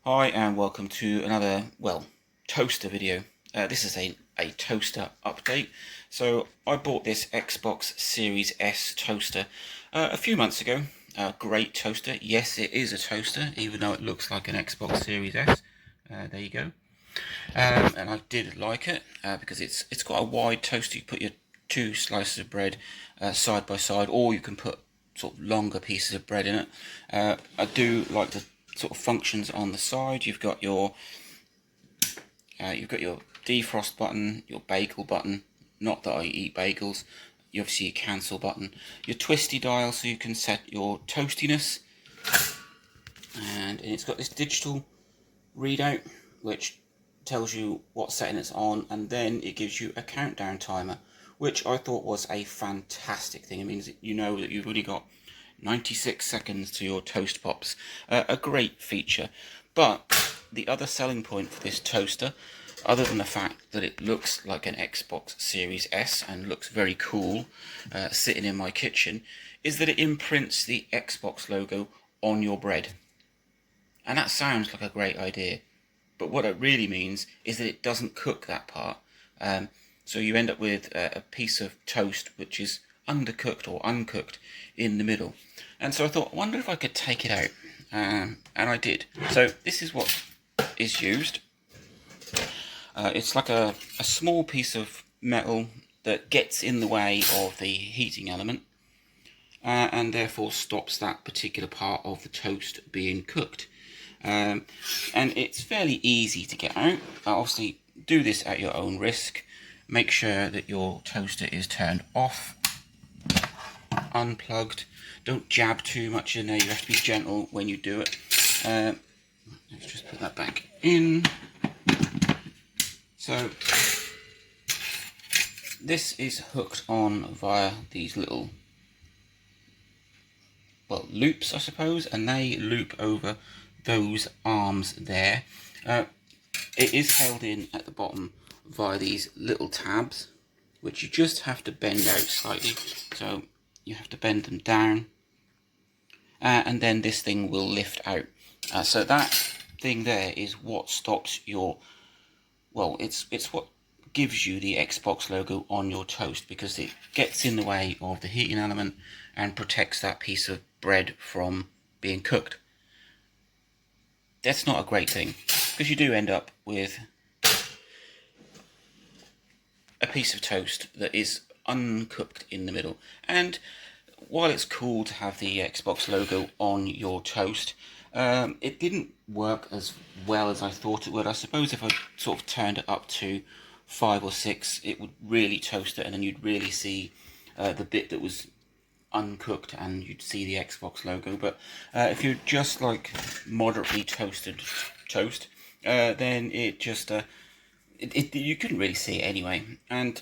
Hi and welcome to another, toaster video. This is a toaster update. So I bought this Xbox Series S toaster a few months ago. Great toaster. Yes, it is a toaster, even though it looks like an Xbox Series S. There you go. And I did like it because it's got a wide toaster. You put your two slices of bread side by side, or you can put sort of longer pieces of bread in it. I do like the sort of functions on the side. You've got your defrost button, your bagel button. Not that I eat bagels. You obviously your cancel button, your twisty dial so you can set your toastiness, and it's got this digital readout which tells you what setting it's on, and then it gives you a countdown timer, which I thought was a fantastic thing. It means that you know that you've only got 96 seconds to your toast pops. A great feature. But the other selling point for this toaster, other than the fact that it looks like an Xbox Series S and looks very cool sitting in my kitchen, is that it imprints the Xbox logo on your bread. And that sounds like a great idea, but what it really means is that it doesn't cook that part. So you end up with a piece of toast which is undercooked or uncooked in the middle. And so I thought, I wonder if I could take it out. And I did. So this is what is used. It's like a small piece of metal that gets in the way of the heating element and therefore stops that particular part of the toast being cooked. And it's fairly easy to get out. Obviously, do this at your own risk. Make sure that your toaster is turned off, unplugged. Don't jab too much in there. You have to be gentle when you do it. Let's just put that back in. So this is hooked on via these little, loops, I suppose, and they loop over those arms there. It is held in at the bottom via these little tabs, which you just have to bend out slightly. So you have to bend them down, and then this thing will lift out. So that thing there is what stops your, it's what gives you the Xbox logo on your toast, because it gets in the way of the heating element and protects that piece of bread from being cooked. That's not a great thing, because you do end up with a piece of toast that is uncooked in the middle. And while it's cool to have the Xbox logo on your toast, it didn't work as well as I thought it would. I suppose if I sort of turned it up to 5 or 6, it would really toast it, and then you'd really see the bit that was uncooked and you'd see the Xbox logo. But if you're just like moderately toasted toast, then it just you couldn't really see it anyway. And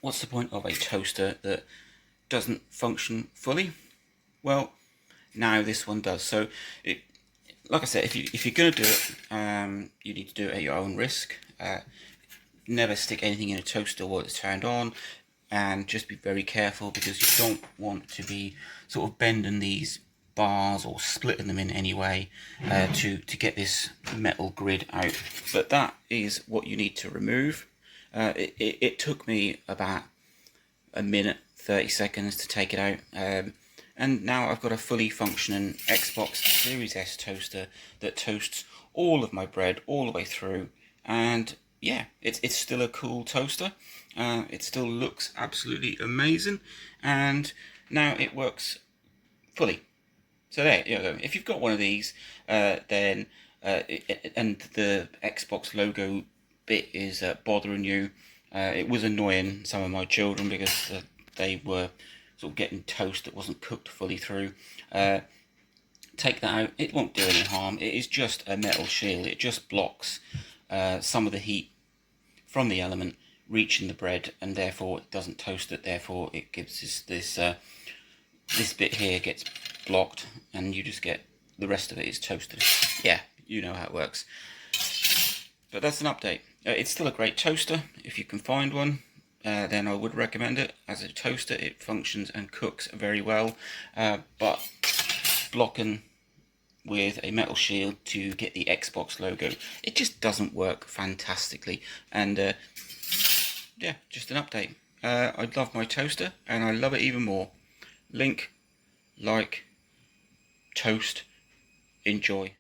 what's the point of a toaster that doesn't function fully? Well, now this one does. So like I said, if you're going to do it, you need to do it at your own risk. Never stick anything in a toaster while it's turned on, and just be very careful, because you don't want to be sort of bending these bars or splitting them in any way to get this metal grid out. But that is what you need to remove. It took me about a minute 30 seconds to take it out, and now I've got a fully functioning Xbox Series S toaster that toasts all of my bread all the way through. And yeah, it's still a cool toaster. It still looks absolutely amazing, and now it works fully. So there you go. If you've got one of these, then and the Xbox logo bit is bothering you, it was annoying some of my children because they were sort of getting toast that wasn't cooked fully through. Take that out. It won't do any harm. It is just a metal shield. It just blocks some of the heat from the element reaching the bread, and therefore it doesn't toast it. Therefore it gives this bit here gets blocked, and you just get the rest of it is toasted. Yeah, you know how it works. But that's an update. It's still a great toaster. If you can find one, then I would recommend it. As a toaster, it functions and cooks very well, but blocking with a metal shield to get the Xbox logo. It just doesn't work fantastically. And yeah, just an update. I love my toaster, and I love it even more. Link, like, toast, enjoy.